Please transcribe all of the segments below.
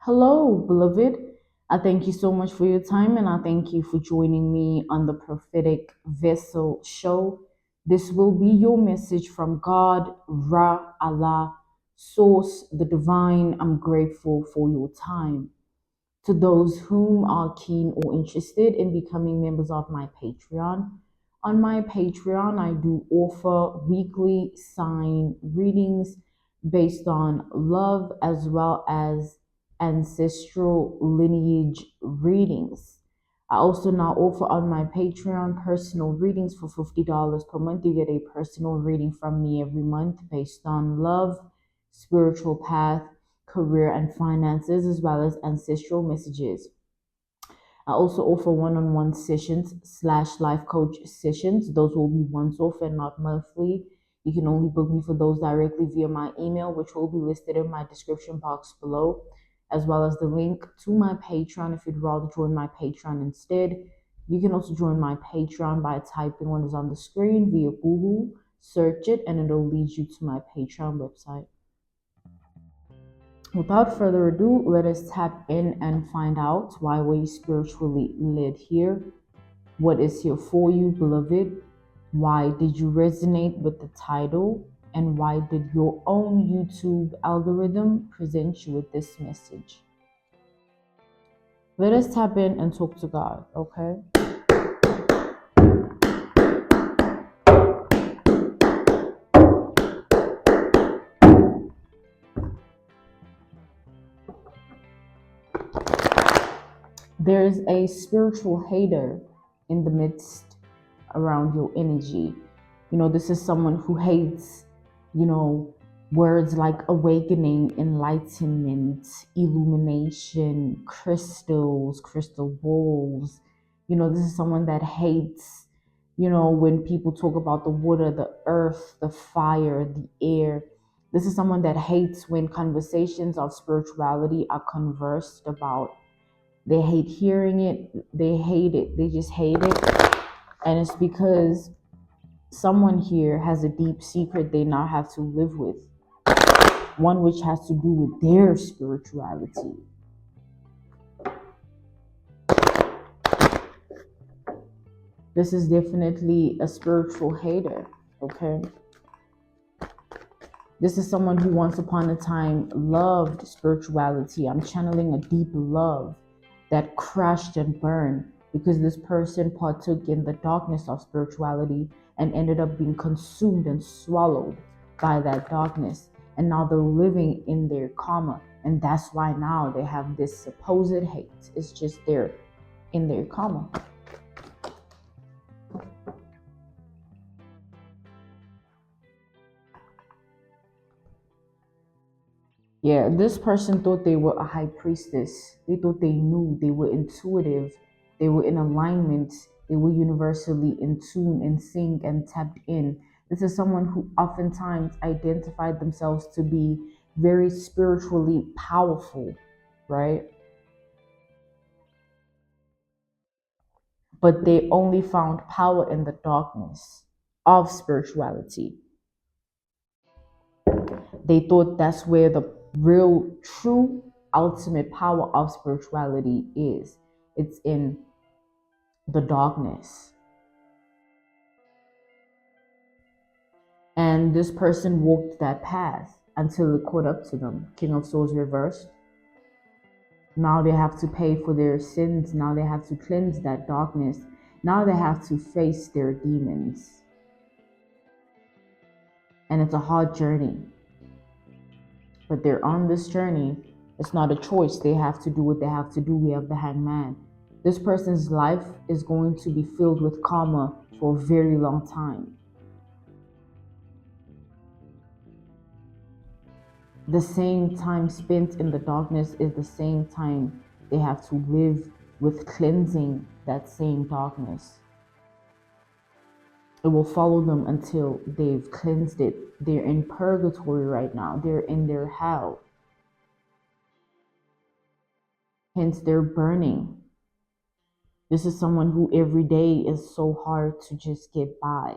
Hello, beloved. I thank you so much for your time and I thank you for joining me on the Prophetic Vessel Show. This will be your message from God, Ra, Allah, Source, the Divine. I'm grateful for your time. To those whom are keen or interested in becoming members of my Patreon, on my Patreon, I do offer weekly sign readings based on love as well as ancestral lineage readings. I also now offer on my Patreon personal readings for $50 per month. You get a personal reading from me every month based on love, spiritual path, career, and finances, as well as ancestral messages. I also offer one-on-one sessions slash life coach sessions. Those will be once off and not monthly. You can only book me for those directly via my email, which will be listed in my description box below, as well as the link to my Patreon if you'd rather join my Patreon instead. You can also join my Patreon by typing what is on the screen via Google, search it, and it'll lead you to my Patreon website. Without further ado, let us tap in and find out why we're spiritually led here. What is here for you, beloved? Why did you resonate with the title? And why did your own YouTube algorithm present you with this message? Let us tap in and talk to God, okay? There's a spiritual hater in the midst around your energy. This is someone who hates, words like awakening, enlightenment, illumination, crystals, crystal balls. This is someone that hates, when people talk about the water, the earth, the fire, the air. This is someone that hates when conversations of spirituality are conversed about. They hate hearing it. They hate it. They just hate it. And it's because someone here has a deep secret they now have to live with. One which has to do with their spirituality. This is definitely a spiritual hater, okay? This is someone who once upon a time loved spirituality. I'm channeling a deep love that crashed and burned because this person partook in the darkness of spirituality and ended up being consumed and swallowed by that darkness. And now they're living in their karma. And that's why now they have this supposed hate. It's just they're in their karma. Yeah, this person thought they were a high priestess. They thought they knew, they were intuitive, they were in alignment, they were universally in tune, in sync, and tapped in. This is someone who oftentimes identified themselves to be very spiritually powerful, right? But they only found power in the darkness of spirituality. They thought that's where the real, true, ultimate power of spirituality is. It's in the darkness. And this person walked that path until it caught up to them. King of Swords reversed. Now they have to pay for their sins. Now they have to cleanse that darkness. Now they have to face their demons. And it's a hard journey. But they're on this journey. It's not a choice. They have to do what they have to do. We have the hangman. This person's life is going to be filled with karma for a very long time. The same time spent in the darkness is the same time they have to live with cleansing that same darkness. It will follow them until they've cleansed it. They're in purgatory right now. They're in their hell. Hence, they're burning. This is someone who every day is so hard to just get by.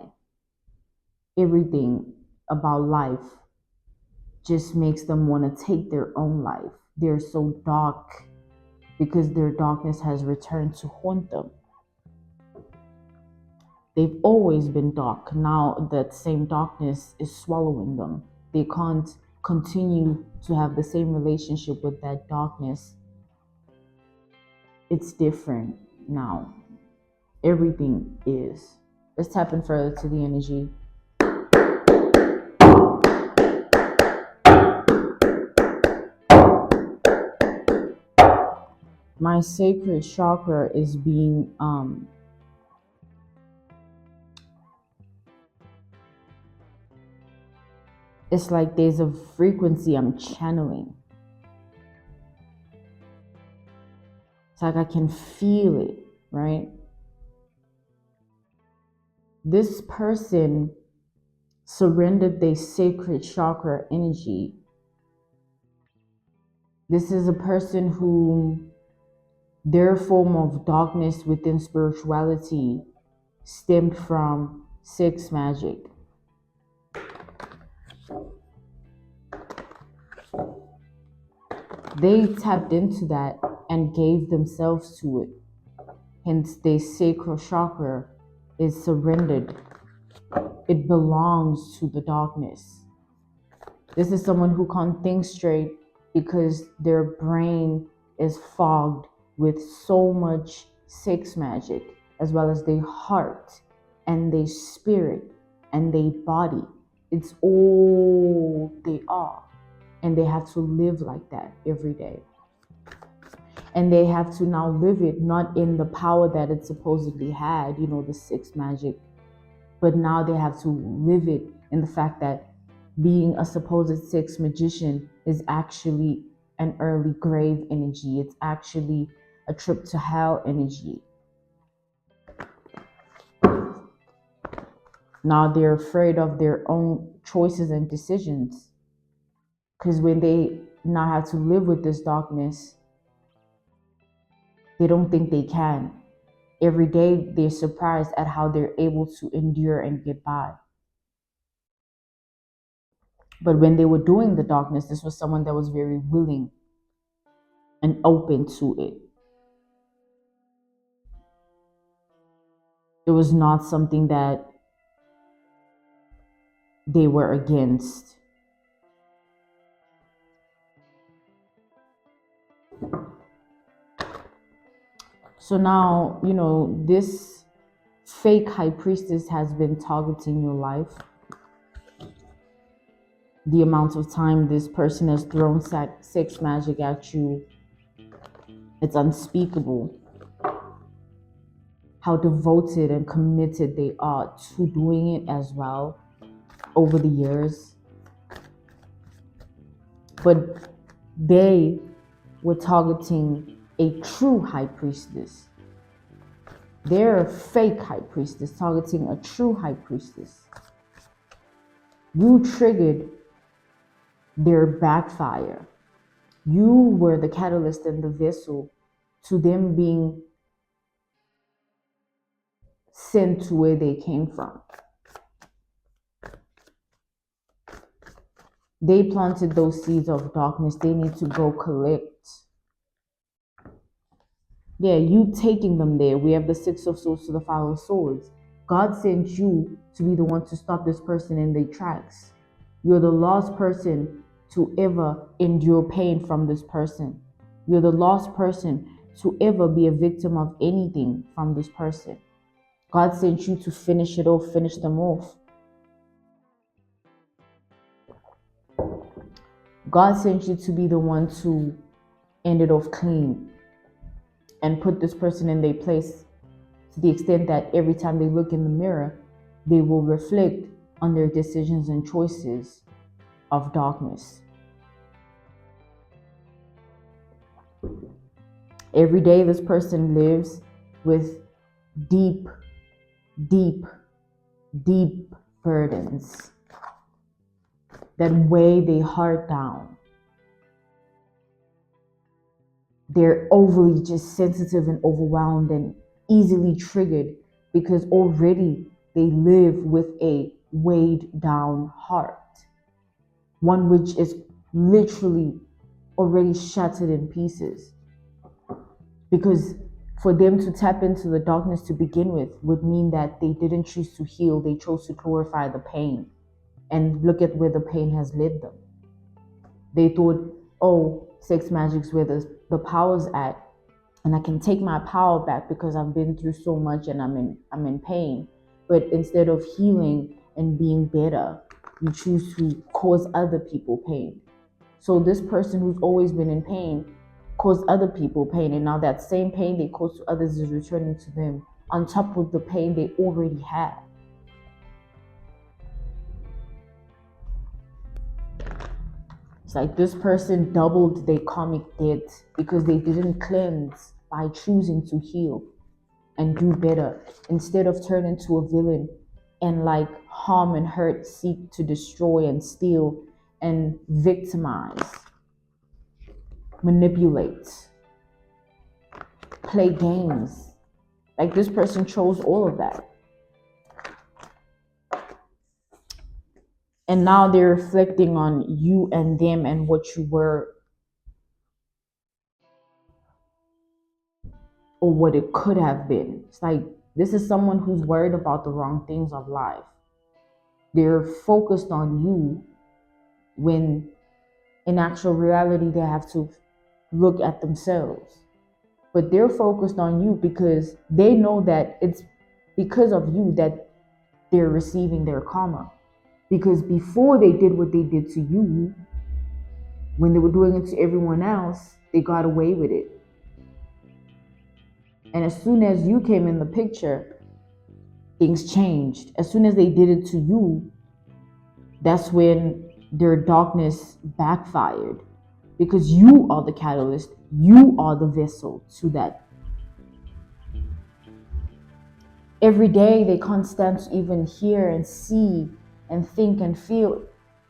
Everything about life just makes them want to take their own life they're so dark because their darkness has returned to haunt them. They've always been dark. Now that same darkness is swallowing them. They can't continue to have the same relationship with that darkness. It's different now. Everything is. Let's tap in further to the energy. My sacred chakra is being it's like there's a frequency I'm channeling. It's like I can feel it, right? This person surrendered their sacred chakra energy. This is a person who their form of darkness within spirituality stemmed from sex magic. They tapped into that and gave themselves to it. Hence, their sacral chakra is surrendered. It belongs to the darkness. This is someone who can't think straight because their brain is fogged with so much sex magic, as well as their heart and their spirit and their body. It's all they are. And they have to live like that every day. And they have to now live it not in the power that it supposedly had, the sex magic, but now they have to live it in the fact that being a supposed sex magician is actually an early grave energy. It's actually a trip to hell energy. Now they're afraid of their own choices and decisions. Because when they now have to live with this darkness, they don't think they can. Every day they're surprised at how they're able to endure and get by. But when they were doing the darkness, this was someone that was very willing and open to it. It was not something that they were against. So now, this fake high priestess has been targeting your life. The amount of time this person has thrown sex magic at you, it's unspeakable. How devoted and committed they are to doing it as well over the years. But they were targeting a true high priestess. They're a fake high priestess targeting a true high priestess. You triggered their backfire. You were the catalyst and the vessel to them being sent to where they came from. They planted those seeds of darkness. They need to go collect. Yeah, you taking them there. We have the Six of Swords to the Five of Swords. God sent you to be the one to stop this person in their tracks. You're the last person to ever endure pain from this person. You're the last person to ever be a victim of anything from this person. God sent you to finish it off, finish them off. God sent you to be the one to end it off clean and put this person in their place to the extent that every time they look in the mirror, they will reflect on their decisions and choices of darkness. Every day this person lives with deep, deep, deep burdens that weigh their heart down. They're overly just sensitive and overwhelmed and easily triggered because already they live with a weighed down heart. One which is literally already shattered in pieces. Because for them to tap into the darkness to begin with would mean that they didn't choose to heal, they chose to glorify the pain. And look at where the pain has led them. They thought, oh, sex magic's where the power's at, and I can take my power back because I've been through so much and I'm in pain. But instead of healing and being better, you choose to cause other people pain. So this person who's always been in pain caused other people pain, and now that same pain they caused to others is returning to them on top of the pain they already had. It's like this person doubled their karmic debt because they didn't cleanse by choosing to heal and do better instead of turning to a villain and like harm and hurt, seek to destroy and steal and victimize, manipulate, play games. Like this person chose all of that. And now they're reflecting on you and them and what you were or what it could have been. It's like this is someone who's worried about the wrong things of life. They're focused on you when in actual reality they have to look at themselves. But they're focused on you because they know that it's because of you that they're receiving their karma. Because before they did what they did to you, when they were doing it to everyone else, they got away with it. And as soon as you came in the picture, things changed. As soon as they did it to you, that's when their darkness backfired. Because you are the catalyst, you are the vessel to that. Every day they can't stand to even hear and see and think and feel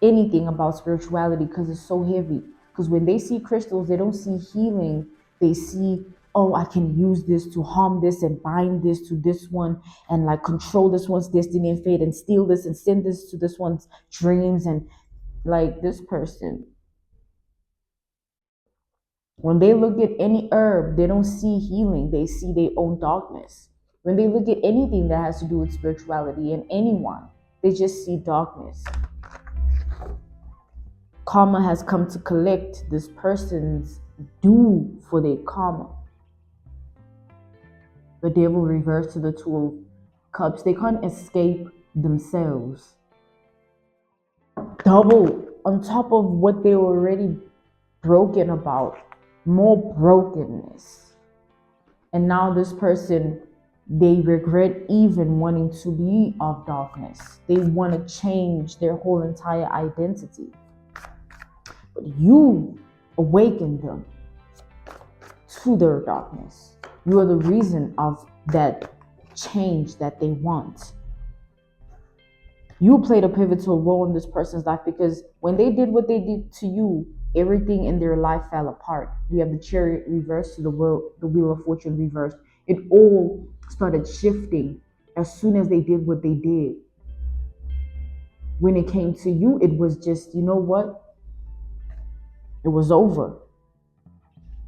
anything about spirituality because it's so heavy. Because when they see crystals, they don't see healing. They see, oh, I can use this to harm this and bind this to this one and like control this one's destiny and fate and steal this and send this to this one's dreams. And like this person, when they look at any herb, they don't see healing. They see their own darkness. When they look at anything that has to do with spirituality and anyone, they just see darkness. Karma has come to collect this person's due for their karma. The devil reversed to the Two of Cups. They can't escape themselves. Double on top of what they were already broken about. More brokenness. And now this person, they regret even wanting to be of darkness. They want to change their whole entire identity. But you awaken them to their darkness. You are the reason of that change that they want. You played a pivotal role in this person's life because when they did what they did to you, everything in their life fell apart. We have the Chariot reversed to the Wheel of Fortune reversed. It all started shifting as soon as they did what they did. When it came to you, it was just, you know what? It was over.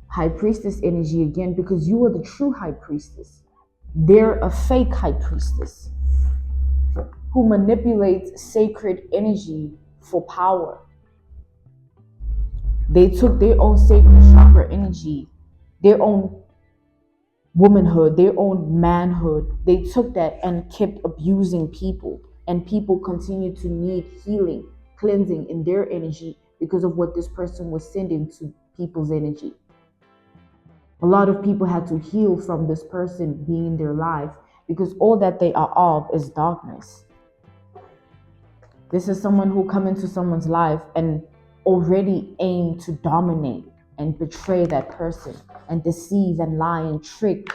High Priestess energy again, because you are the true High Priestess. They're a fake High Priestess who manipulates sacred energy for power. They took their own sacred chakra energy, their own womanhood, their own manhood. They took that and kept abusing people. And people continue to need healing, cleansing in their energy because of what this person was sending to people's energy. A lot of people had to heal from this person being in their life because all that they are of is darkness. This is someone who come into someone's life and already aim to dominate and betray that person and deceive and lie and trick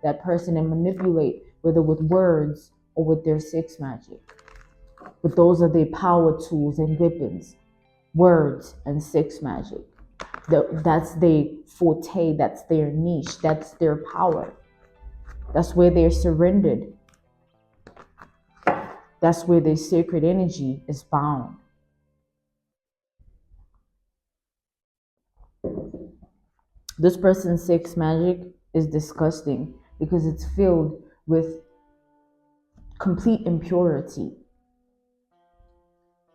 that person and manipulate, whether with words or with their sex magic. But those are their power tools and weapons, words and sex magic. That's their forte, that's their niche, that's their power. That's where they're surrendered. That's where their sacred energy is bound. This person's sex magic is disgusting because it's filled with complete impurity.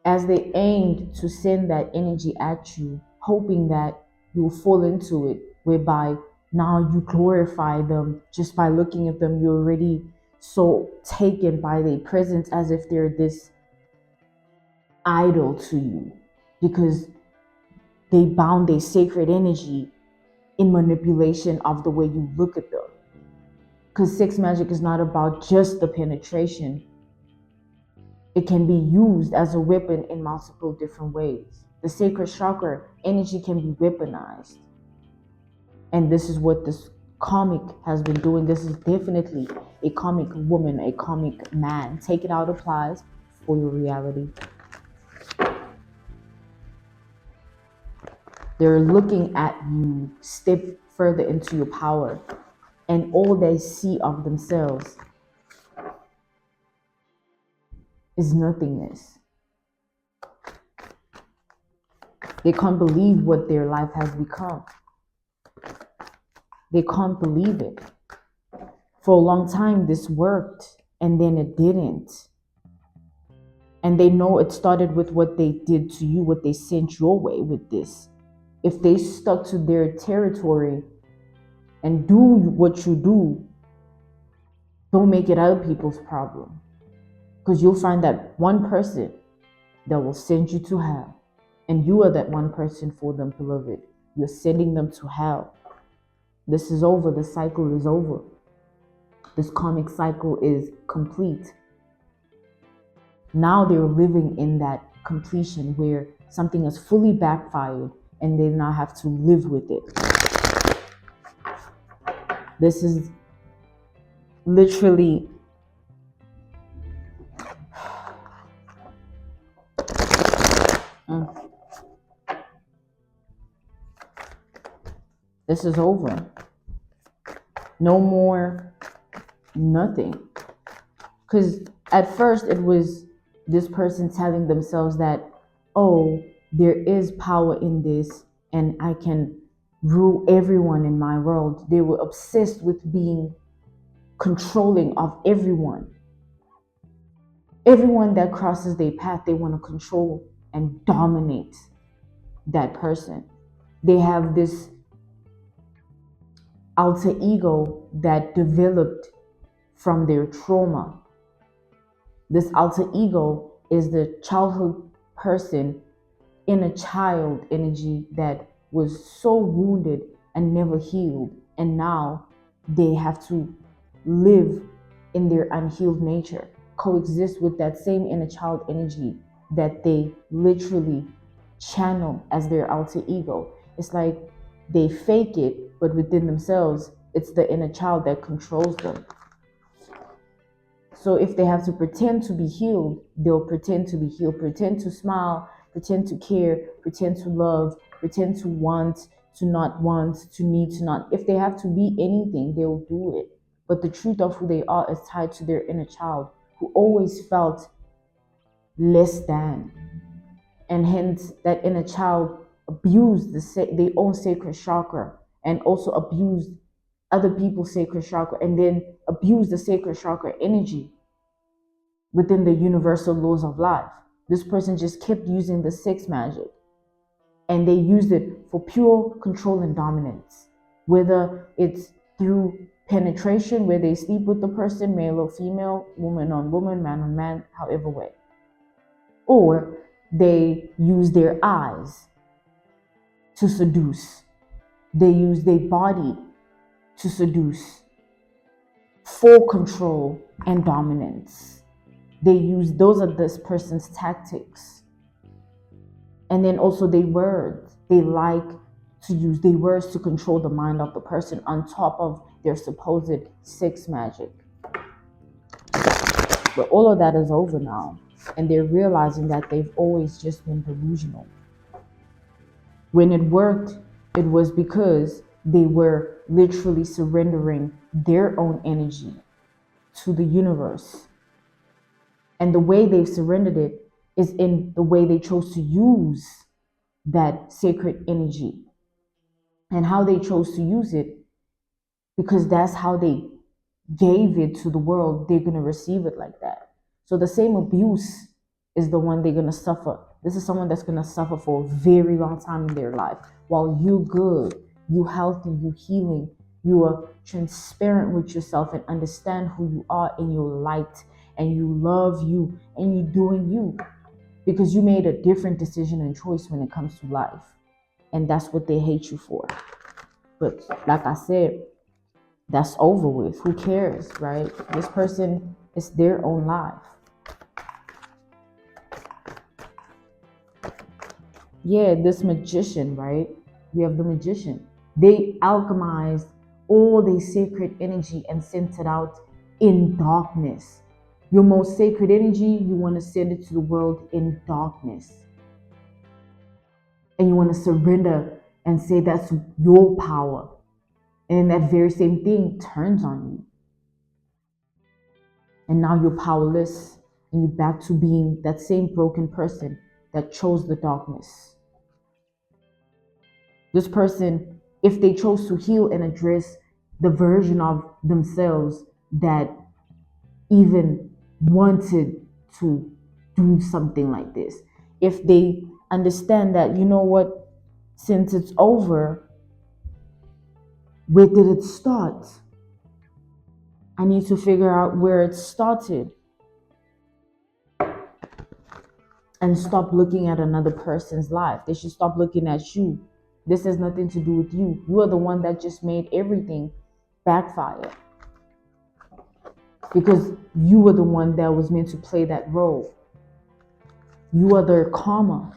As they aimed to send that energy at you, hoping that you'll fall into it, whereby now you glorify them just by looking at them. You're already so taken by their presence as if they're this idol to you, because they bound a sacred energy in manipulation of the way you look at them. Because sex magic is not about just the penetration. It can be used as a weapon in multiple different ways. The sacred chakra energy can be weaponized. And this is what this karmic has been doing. This is definitely a karmic woman, a karmic man. Take it out applies for your reality. They're looking at you step further into your power, and all they see of themselves is nothingness. They can't believe what their life has become. They can't believe it. For a long time, this worked, and then it didn't. And they know it started with what they did to you, what they sent your way with this. If they stuck to their territory and do what you do, don't make it other people's problem. Because you'll find that one person that will send you to hell. And you are that one person for them, beloved. You're sending them to hell. This is over. The cycle is over. This karmic cycle is complete. Now they're living in that completion where something has fully backfired and they now have to live with it. This is literally this is over. No more nothing. Because at first it was this person telling themselves that, oh, there is power in this and I can rule everyone in my world. They were obsessed with being controlling of everyone. Everyone that crosses their path, they want to control and dominate that person. They have this alter ego that developed from their trauma. This alter ego is the childhood person in a child energy that was so wounded and never healed. And now they have to live in their unhealed nature, coexist with that same inner child energy that they literally channel as their alter ego. It's like they fake it, but within themselves, it's the inner child that controls them. So if they have to pretend to be healed, they'll pretend to be healed, pretend to smile, pretend to care, pretend to love, pretend to want, to not want, to need, to not. If they have to be anything, they'll do it. But the truth of who they are is tied to their inner child, who always felt less than. And hence that inner child abused their own sacred chakra and also abused other people's sacred chakra and then abused the sacred chakra energy within the universal laws of life. This person just kept using the sex magic and they used it for pure control and dominance, whether it's through penetration where they sleep with the person, male or female, woman on woman, man on man, however way, or they use their eyes to seduce. They use their body to seduce for control and dominance. Those are this person's tactics. And then also their words. They like to use their words to control the mind of the person on top of their supposed sex magic. But all of that is over now. And they're realizing that they've always just been delusional. When it worked, it was because they were literally surrendering their own energy to the universe. And the way they've surrendered it is in the way they chose to use that sacred energy. and how they chose to use it, because that's how they gave it to the world, they're going to receive it like that. So the same abuse is the one they're going to suffer. This is someone that's going to suffer for a very long time in their life. While you good, you healthy, you healing, you are transparent with yourself and understand who you are in your light, and you love you, and you're doing you because you made a different decision and choice when it comes to life. And that's what they hate you for. But like I said, that's over with. Who cares, right? This person is their own life. Yeah, this magician, right? We have the magician. They alchemized all their sacred energy and sent it out in darkness. Your most sacred energy, you want to send it to the world in darkness. And you want to surrender and say that's your power. And that very same thing turns on you. And now you're powerless, and you're back to being that same broken person that chose the darkness. This person, if they chose to heal and address the version of themselves that even wanted to do something like this, if they understand that, you know what, since it's over, where did it start? I need to figure out where it started and stop looking at another person's life. They should stop looking at you. This has nothing to do with you. You are the one that just made everything backfire, because you were the one that was meant to play that role. You are their karma.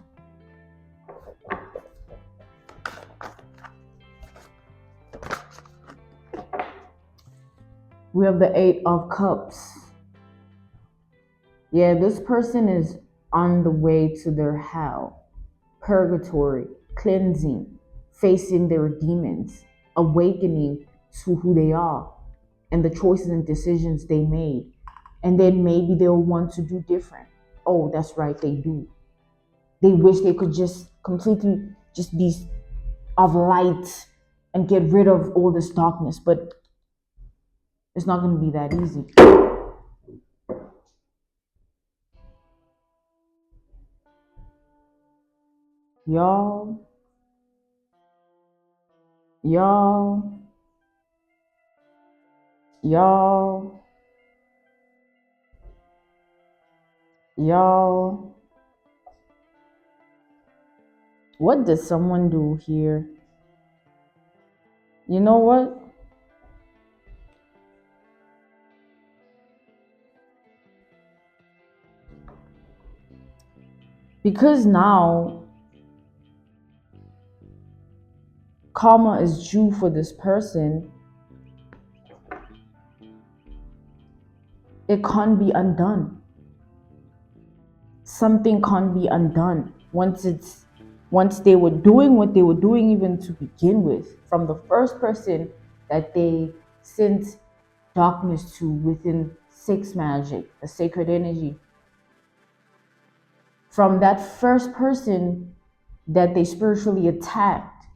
We have the Eight of Cups. Yeah, this person is on the way to their hell, purgatory, cleansing, facing their demons, awakening to who they are and the choices and decisions they made. And then maybe they'll want to do different. Oh, that's right, they do. They wish they could just completely just be of light and get rid of all this darkness, but it's not going to be that easy. Y'all, y'all, y'all, y'all. What did someone do here? You know what? Because now karma is due for this person, it can't be undone. Something can't be undone once they were doing what they were doing even to begin with, from the first person that they sent darkness to within six magic, the sacred energy. From that first person that they spiritually attacked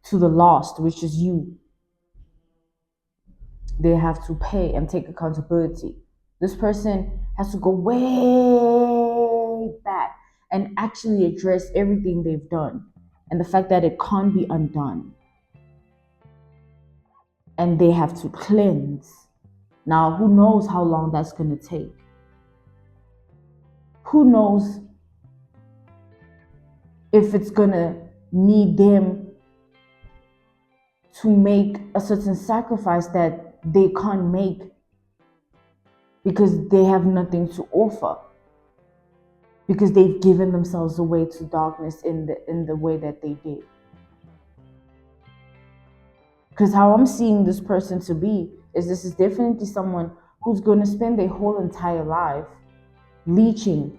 to the lost, which is you, they have to pay and take accountability. This person has to go way back and actually address everything they've done and the fact that it can't be undone. And they have to cleanse. Now, who knows how long that's going to take? Who knows if it's going to need them to make a certain sacrifice that they can't make because they have nothing to offer, because they've given themselves away to darkness in the way that they did. Because how I'm seeing this person to be is, this is definitely someone who's going to spend their whole entire life leeching,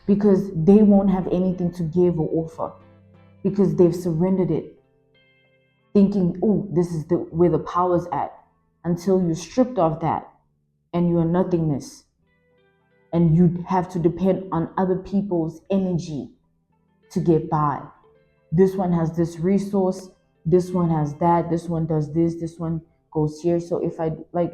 because they won't have anything to give or offer, because they've surrendered it, thinking, oh, this is where the power's at, until you're stripped of that and you're nothingness, and you have to depend on other people's energy to get by. this one has this resource, this one has that, this one does this one goes here. So if I like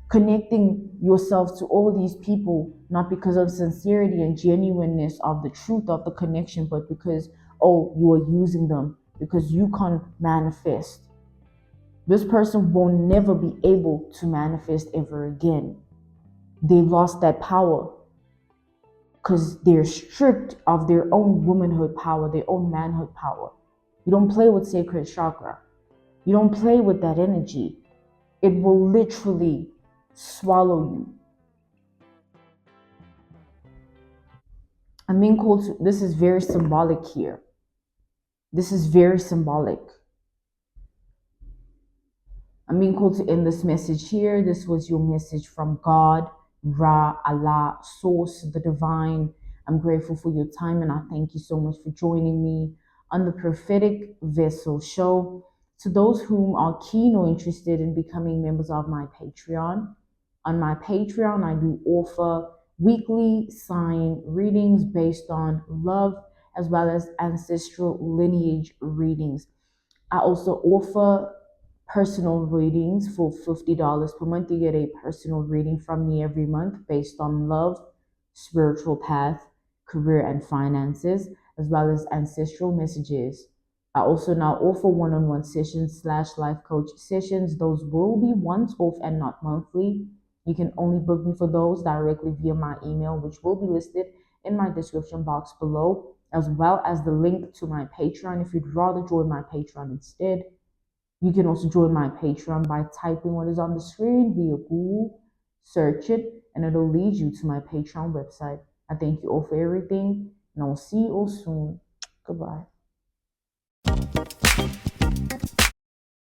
connecting yourself to all these people, not because of sincerity and genuineness of the truth of the connection, but because, oh, you are using them because you can't manifest. This person will never be able to manifest ever again. They lost that power because they're stripped of their own womanhood power, their own manhood power. You don't play with sacred chakra. You don't play with that energy. It will literally swallow you. I'm being called to, this is very symbolic here. This is very symbolic. I'm being called to end this message here. This was your message from God, Ra, Allah, Source, the Divine. I'm grateful for your time and I thank you so much for joining me on the Prophetic Vessel Show. To those whom are keen or interested in becoming members of my Patreon, on my Patreon, I do offer weekly sign readings based on love as well as ancestral lineage readings. I also offer personal readings for $50 per month. You get a personal reading from me every month based on love, spiritual path, career, and finances, as well as ancestral messages. I also now offer one-on-one sessions / life coach sessions. Those will be once off and not monthly. You can only book me for those directly via my email, which will be listed in my description box below, as well as the link to my Patreon. If you'd rather join my Patreon instead, you can also join my Patreon by typing what is on the screen via Google, search it, and it'll lead you to my Patreon website. I thank you all for everything, and I'll see you all soon. Goodbye.